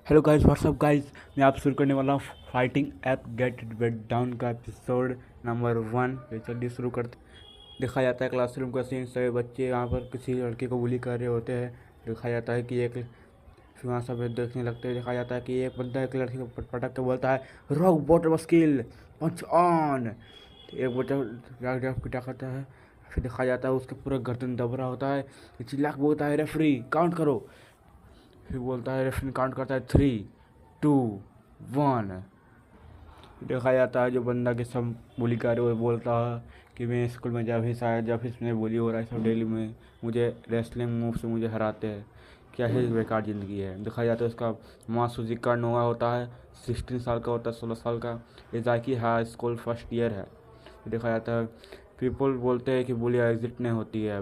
Hello guys, WhatsApp guys. मैं आप शुरू करने वाला हूँ fighting app get it bet down का एपिसोड नंबर 1। तो चलिए शुरू करते। दिखाया जाता है क्लासरूम का सीन। सभी बच्चे यहाँ पर किसी लड़के को बुली कर रहे होते हैं। दिखाया जाता है कि एक फिर वहाँ सब देखने लगते हैं। दिखाया जाता है कि एक बंदा एक लड़की को पटक के बोलता है rock bottom skill punch on. एक बच्चा जाग पिटा करता है। फिर दिखाया जाता है उसके पूरा गर्दन दब रहा होता है। चिल्ला के बोलता है रेफरी काउंट करो। फिर बोलता है रेफरी काउंट करता है 3, 2, 1। देखा जाता है जो बंदा के सब बोली कर वो बोलता है कि मैं स्कूल में जब इसमें बोली हो रहा है सब डेली में मुझे रेसलिंग मूव से मुझे हराते हैं। क्या ही बेकार ज़िंदगी है। देखा जाता है उसका मासूजिका नोआ होता है, 16 साल का होता है, 16 साल का। इजाकी हाई स्कूल फर्स्ट ईयर है। देखा जाता है पीपल बोलते हैं कि बुली एग्जिट नहीं होती है,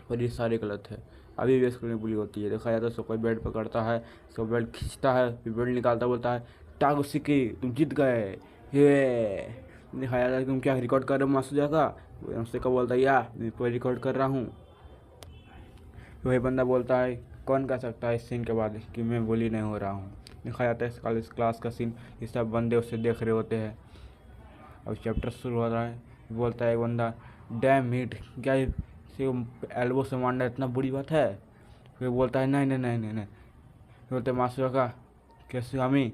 पर ये सारे गलत है। अभी भी स्कूल में बुली होती है। देखा जाता है उसको कोई बेड पकड़ता है, उसको बेड खींचता है, फिर बेड निकालता बोलता है टागो सिक्की तुम जीत गए। ये दिखाया जाता है तुम क्या रिकॉर्ड कर रहे हो मासूजा का। उससे का बोलता है या मैं कोई रिकॉर्ड कर रहा हूँ। वही बंदा बोलता है कौन कह सकता है इस सीन के बाद कि मैं बुली नहीं हो रहा हूँ। दिखाया जाता है कॉलेज क्लास का सीन। ये सब बंदे उससे देख रहे होते हैं। अब चैप्टर शुरू हो रहा है। बोलता है एक बंदा डैम मीट क्या एल्बो से मारना इतना बुरी बात है। फिर बोलता है नहीं नहीं नहीं नहीं नहीं। बोलते मासूर का कैसे हमी।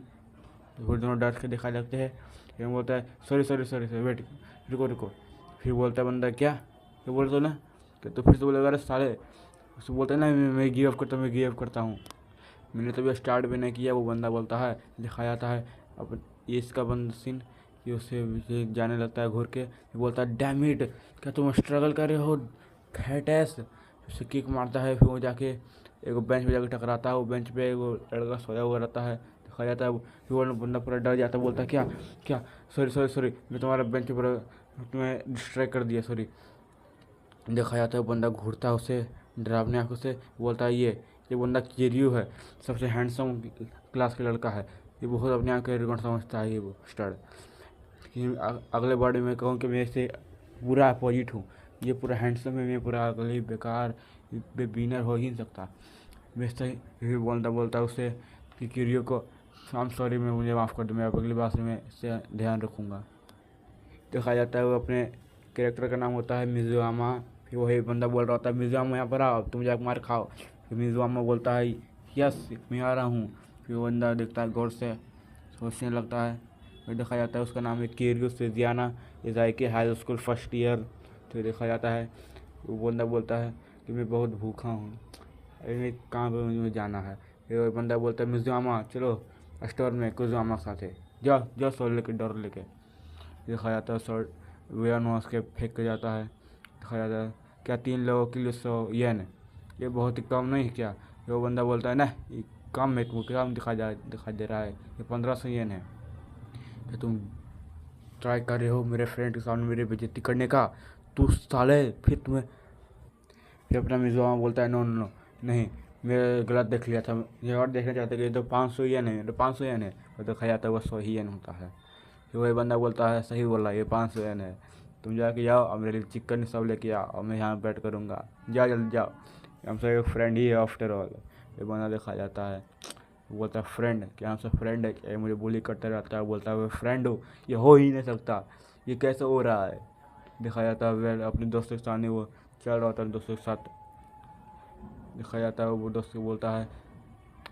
तो फिर दोनों डर के दिखाई लगते हैं। फिर बोलता है sorry sorry sorry sorry wait रुको रुको। फिर बोलता है बंदा क्या तो बोल तो ना कि तो फिर से बोलेगा अरे साले। उससे बोलता है ना मैं गिव अप करता हूँ, मैं गिव अप करता हूँ, मैंने तो भी स्टार्ट भी नहीं किया। वो बंदा बोलता है दिखाया जाता है अब ये इसका बंद सीन कि उससे जाने लगता है घूर के। बोलता है डैम इट क्या तुम स्ट्रगल कर रहे हो फैट एस। उससे किक मारता है। फिर वो जाके एक बेंच पे जाके टकराता है। वो बेंच पे वो लड़का सोया हुआ रहता है। दिखाया जाता है फिर वो बंदा पूरा डर जाता है। बोलता है क्या क्या सॉरी सॉरी सॉरी मैं तुम्हारा बेंच पर तुम्हें डिस्ट्रैक्ट कर दिया सॉरी। देखा जाता है वो बंदा घूरता है उसे डरावने आंखों से। बोलता है ये बंदा किरियो है, सबसे हैंडसम क्लास का लड़का है। ये बहुत अपने आप को एरोगेंट समझता है। ये वो स्टार्ट कि अगले बर्थडे में कहूँ कि मैं इससे पूरा अपोजिट हूँ। ये पूरा हैंडसम है, मैं पूरा अगले बेकार बिनर हो ही नहीं सकता। मैं सही फिर बोलता बोलता उसे कि किरियो को आई एम सॉरी, मैं मुझे माफ़ कर दो, मैं अगली बार से मैं इससे ध्यान रखूँगा। देखा जाता है वो अपने कैरेक्टर का नाम होता है मिजुआमा। फिर वही बंदा बोल रहा होता है मिजुआमा यहाँ पर आओ तुम जाकर मार खाओ। फिर मिजुआमा बोलता है यस मैं आ रहा हूँ। फिर वो बंदा देखता है गौर से सोचने लगता है। फिर देखा जाता है उसका नाम है किरियो सेजियाना, इजाइके हाई स्कूल फर्स्ट ईयर। तो देखा जाता है वो बंदा बोलता है कि मैं बहुत भूखा हूँ, अरे मैं कहाँ पर मुझे जाना है। फिर वो बंदा बोलता है मिजुआमा चलो स्टोर में कुजुआमा के साथ है, जाओ जाओ सोल लेके डर लेके। देखा जाता है शॉर्ट वेयर वहाँ के फेंक के जाता है। देखा जाता है क्या 3 लोगों के लिए 100 येन, ये बहुत ही कम नहीं है क्या। वो बंदा बोलता है ना ये कम है, तुमको कम दिखाई दे रहा है, ये 1500 येन है। क्या तुम ट्राई कर रहे हो मेरे फ्रेंड के सामने मेरी बेइज्जती करने का। तू साले फिर तुम्हें फिर अपना मिजोआ बोलता है नो नो नो नहीं मैं गलत देख लिया था, ये और देखना चाहते कि ये तो 500 येन है, तो 500 येन है। और देखा जाता है वो 100 ही येन होता है। फिर वही बंदा बोलता है सही बोला ये 500 येन है, तुम जाके जाओ और मेरे लिए चिकन सब लेके आओ और मैं यहाँ बैठ करूँगा, जाओ जल्दी जाओ, हमसे एक फ्रेंड ही है आफ्टर ऑल। ये बंदा देखा जाता है वो बोलता है फ्रेंड क्या हमसे फ्रेंड है क्या, ये मुझे बुली करता रहता है, बोलता है वो फ्रेंड हो ये हो ही नहीं सकता, ये कैसे हो रहा है। दिखाया जाता है वह अपने दोस्तों के सामने वो चल रहा होता है दोस्तों के साथ। दिखाया जाता है वो दोस्त को बोलता है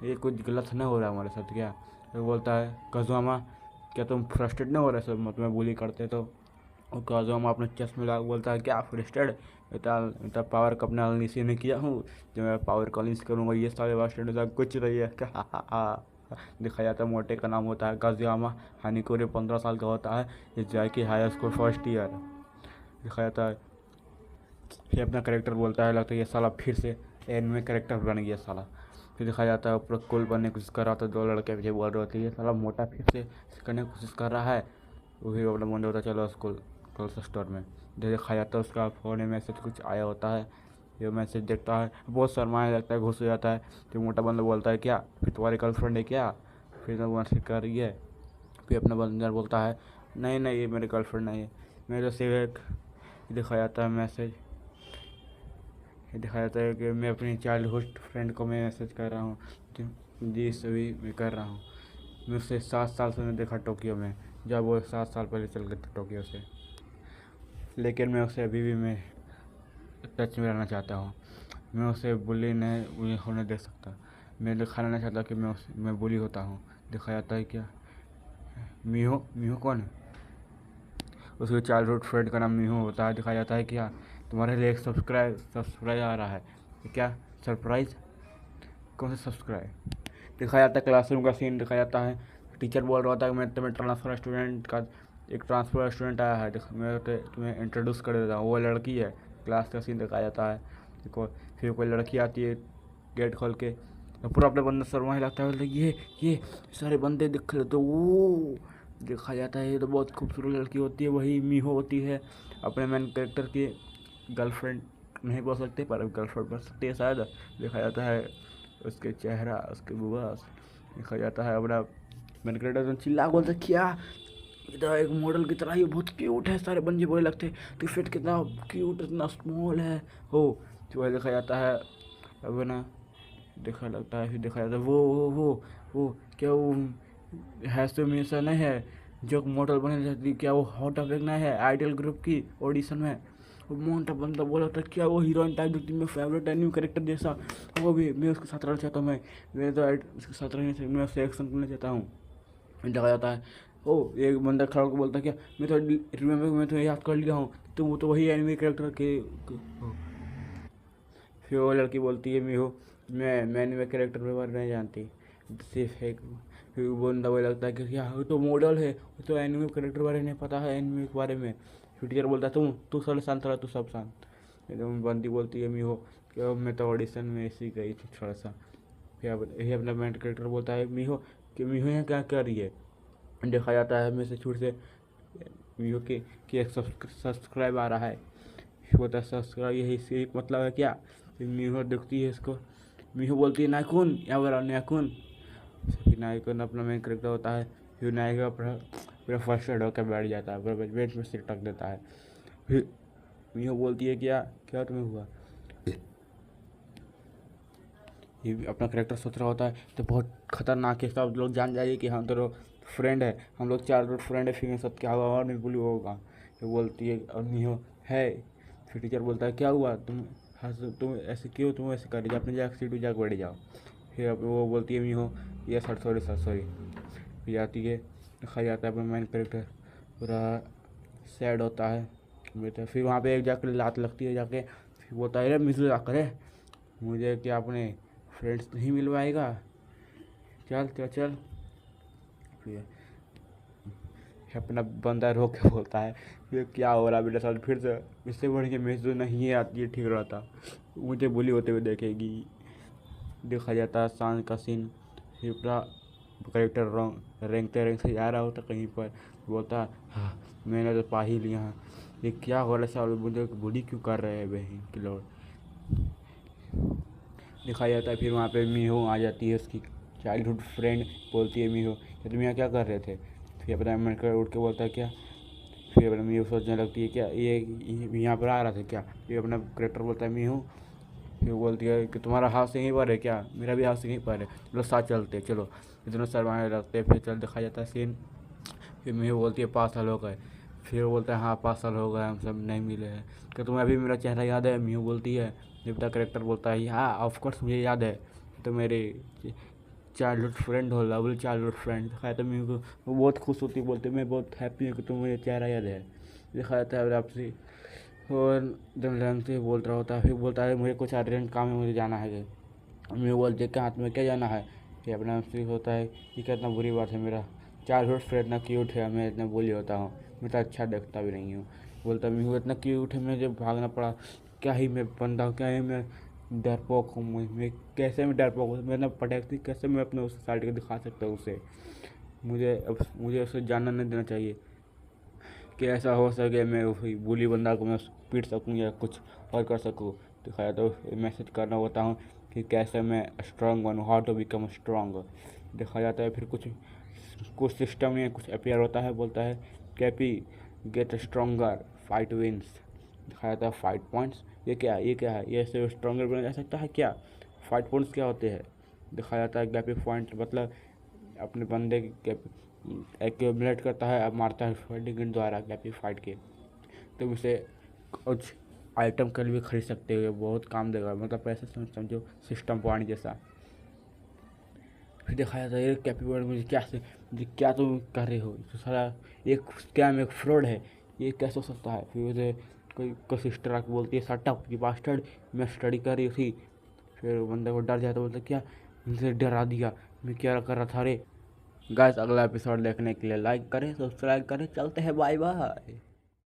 ये कुछ गलत नहीं हो रहा है हमारे साथ क्या। तो बोलता है कजुआमा क्या तुम फ्रस्ट्रेट नहीं हो रहे सब तुम्हें बुली करते तो। और कजुआमा अपने चेस्ट में ला बोलता है क्या फ्रस्ट्रेट, इतना इतना पावर का अपना अनलीस नहीं किया हूँ जो मैं पावर का अनलीस करूँगा ये सारे वास्टेड कुछ नहीं है क्या। दिखाया जाता है मोटे का नाम होता है कजुआमा, हानिकोरे 15 साल का होता है, ये जाके हाई स्कूल फर्स्ट ईयर। दिखाया जाता है फिर अपना करेक्टर बोलता है लगता है ये साला फिर से एनिमे करेक्टर बन गया साला। फिर दिखाया जाता है पूरा कूल बनने की कोशिश कर रहा था, 2 लड़के पीछे बोल रहे होते ये साला मोटा फिर से करने की कोशिश कर रहा है। वही अपना मन होता है चलो स्कूल कल स्टोर में। दिखाया जाता है उसका फ़ोन में मैसेज कुछ आया होता है। ये मैसेज देखता है बहुत शर्माने लगता है, घुस हो जाता है। फिर मोटा बंदा बोलता है क्या फिर तुम्हारी गर्लफ्रेंड है क्या। फिर वो मैसेज कर रही है। फिर अपना बंदर बोलता है नहीं नहीं ये मेरी गर्लफ्रेंड नहीं है, मेरे तो सिर्फ एक। दिखाया जाता है मैसेज, दिखाया जाता है कि मैं अपनी चाइल्डहुड फ्रेंड को मैं मैसेज कर रहा हूँ। जी सभी मैं कर रहा हूँ। मैं उसे 7 साल से नहीं देखा टोक्यो में, जब वो 7 साल पहले चल गए थे टोक्यो से। लेकिन मैं उसे अभी भी मैं टच में रहना चाहता हूँ। मैं उसे बुली नहीं होने दे सकता। मैं दिखाना नहीं चाहता कि मैं बुली होता हूँ। दिखाया जाता है क्या? मीहो मीहो कौन है? उसके चाइल्डहुड फ्रेंड का नाम मीहो होता है। दिखाया जाता है क्या? तुम्हारे लिए एक सब्सक्राइब आ रहा है। क्या सरप्राइज? कौन सा सब्सक्राइब? दिखाया जाता है क्लासरूम का सीन दिखाया जाता है। टीचर बोल रहा था कि मैं तुम्हें ट्रांसफ़र स्टूडेंट का एक ट्रांसफ़र स्टूडेंट आया है, मैं तुम्हें इंट्रोड्यूस कर देता हूँ, वो लड़की है। क्लास का सीन दिखाया जाता है। देखो फिर कोई लड़की आती है गेट खोल के, तो पूरा अपने बंदा शर्मा लगता है, बोलते ये सारे बंदे दिख रहे तो वो देखा जाता है। ये तो बहुत खूबसूरत लड़की होती है, वही मीहो होती है। अपने मेन कैरेक्टर की गर्लफ्रेंड नहीं बोल सकते पर गर्लफ्रेंड बोल सकते हैं शायद। देखा जाता है उसके चेहरा, उसके बुआ देखा जाता है। अपना मैंने क्रेडिट तो चिल्ला बोलता क्या इतना एक मॉडल की तरह ही बहुत क्यूट है। सारे बंदे बोले लगते तो फिट कितना क्यूट इतना स्मॉल है हो। तो वह देखा जाता है। अब ना देखा लगता है, फिर देखा जाता है वो क्या वो हैश में ऐसा नहीं है जो मॉडल बने रहती, क्या वो हॉट अप देखना है आइडल ग्रुप की ऑडिशन में। वो मोटा बंदा बोला था क्या वो हीरोइन टाइप दिखती है, फेवरेट एनिमी कैरेक्टर जैसा। वो भी मैं उसके साथ रहना चाहता हूँ। मैं तो उसके साथ रहने से मैं उससे एक्शन करना चाहता हूँ। देखा जाता है ओ एक बंदा खड़ा होकर बोलता है क्या मैं तो रिमेम्बर मैं तो याद कर लिया हूँ, तो वो तो वही एनिमी कैरेक्टर के हो। फिर वो लड़की बोलती है मीहो मैं एनिमे कैरेक्टर के बारे में नहीं जानती, सिर्फ एक। फिर वो बंदा वो लगता है कि क्या वो तो मॉडल है, वो तो एनिमे कैरेक्टर के बारे में नहीं पता है एनिमे के बारे में। फिर टीचर बोलता है तू थोड़ा शांत रहा, तू सब शांत। एकदम बंदी बोलती है मीहो कि मैं तो ऑडिशन में ऐसी गई थी थोड़ा सा। फिर यही अपना मेन कैरेक्टर बोलता है मीहो कि मीहो यहाँ क्या कर रही है। देखा जाता है मैं से छूट से मीहो कि एक सब्सक्राइब आ रहा है। होता है सब्सक्राइब, यही से मतलब है क्या? फिर मीहो देखती है इसको, मीहो बोलती है नाखून या बोला नाखून। फिर नायकन अपना मेन कैरेक्टर होता है। फिर नायक पूरा फर्स्ट एड होकर बैठ जाता है, पूरा बेंच में सिर टक देता है। फिर मीहो बोलती है क्या क्या तुम्हें हुआ? ये भी अपना कैरेक्टर सोच रहा होता है तो बहुत खतरनाक है, सब लोग जान जाइए कि हम तो फ्रेंड है, हम लोग 4 फ्रेंड है, फिर मेरे साथ क्या हुआ और नहीं भूली होगा। तो बोलती है और नहीं हो है। फिर टीचर बोलता है क्या हुआ तुम ऐसे क्यों, तुम ऐसे कर रही अपनी जाकर सीट पर जाकर बैठ जाओ। फिर अब वो बोलती है मीहो ये सर सॉरी। फिर जाती है दिखाई जाता है अपना मेन कैरेक्टर पूरा सैड होता है बेटा। फिर वहाँ पे एक जाकर लात लगती है जाके। फिर बोलता है अरे मिसू जा करे मुझे क्या अपने फ्रेंड्स नहीं मिल पाएगा, चल चल चल। फिर अपना बंदा रो के बोलता है ये क्या हो रहा है मेरे साथ, फिर से इससे बढ़ के मिसू नहीं आती है ठीक रहता, मुझे बुली होते हुए देखेगी। देखा जाता है सांझ का सीन। फिर पूरा करेक्टर रेंगते रेंगते जा रहा होता कहीं पर, बोलता है हाँ मैंने तो पा ही लिया। ये क्या हो रहा है साहब, मुझे बुली क्यों कर रहे हैं बहन की लोग। दिखाया जाता है। फिर वहाँ पे मीहो आ जाती है, उसकी चाइल्डहुड फ्रेंड। बोलती है मीहो कि तुम यहाँ क्या कर रहे थे? फिर अपना मन कर उठ के बोलता है क्या। फिर अपना मीहो सोचने लगती है क्या ये यहाँ पर आ रहा था क्या। फिर अपना करेक्टर बोलता है मीहो। फिर बोलती है कि तुम्हारा हाथ यहीं पर है क्या, मेरा भी हाथ यहीं पर है, चलो साथ चलते चलो। इतना शर्माने लगते हैं। फिर चल दिखाया जाता है सीन। फिर मीहो बोलती है 5 साल हो गए। फिर वो बोलता है हाँ 5 साल हो गए हम सब नहीं मिले हैं, क्या तुम्हें अभी मेरा चेहरा याद है? मीहो बोलती है। देवता करेक्टर बोलता है हाँ ऑफकोर्स मुझे याद है, तो मेरे चाइल्डहुड फ्रेंड हो, लवली चाइल्डहुड फ्रेंड। दिखाया तो मेरे को वो बहुत खुश होती है, बोलते मैं बहुत हैप्पी हूँ कि तुम्हें मुझे चेहरा याद है। दिखाया जाता है आपसे और एकदम ढंग से बोल रहा होता है। फिर बोलता है मुझे कुछ अर्जेंट काम है, मुझे जाना है। मैं बोलते क्या हाथ में क्या जाना है? फिर अपना से होता है कि कितना बुरी बात है, मेरा चाइल्डहुड फ्रेंड इतना क्यूट है, मैं इतना बोली होता हूँ, मैं तो अच्छा देखता भी नहीं हूँ। बोलता मैं हूँ इतना क्यूट है, मुझे भागना पड़ा, क्या ही मैं बंदा हूँ, क्या ही मैं डरपोक हूँ। मैं कैसे मैं डरपोक हूँ, मैं इतना पटक थी, कैसे मैं अपने उस साइड को दिखा सकता हूँ उसे। मुझे उसे जानना नहीं देना चाहिए कि ऐसा हो सके मैं वही bully बंदा को मैं पीट सकूँ या कुछ और कर सकूँ। दिखाया तो मैसेज करना होता हूँ कि कैसे मैं स्ट्रांग बनूँ, हाउ टू बिकम स्ट्रांग। देखा जाता है। फिर कुछ सिस्टम में कुछ अपेयर होता है, बोलता है कैपी गेट स्ट्रॉन्गर फाइट विंस। दिखाया जाता है फाइट पॉइंट्स। ये क्या है, ये ऐसे स्ट्रॉन्गर बना जा सकता है क्या? फाइट पॉइंट्स क्या होते हैं? दिखाया जाता है गैपी पॉइंट, मतलब अपने बंदे के एक्यूमुलेट करता है, अब मारता है फाइटिंग द्वारा गैपी फाइट के। तुम इसे कुछ आइटम के लिए भी खरीद सकते हो, बहुत काम देगा, मतलब पैसे समझो सिस्टम पॉइंट जैसा। फिर दिखाया जाता है कैपी पॉइंट मुझे क्या तुम कर रहे हो, तो सारा एक स्कैम, एक फ्रॉड है, ये कैसे हो सकता है। फिर उसे कोई सिस्टर आके बोलती है सटअप की बास्टर्ड, मैं स्टडी कर रही थी। फिर बंदे को डर जाता, बोलता क्या मुझे डरा दिया, मैं क्या कर रहा था रे। गाइस अगला एपिसोड देखने के लिए लाइक करें, सब्सक्राइब करें, चलते हैं, बाय बाय।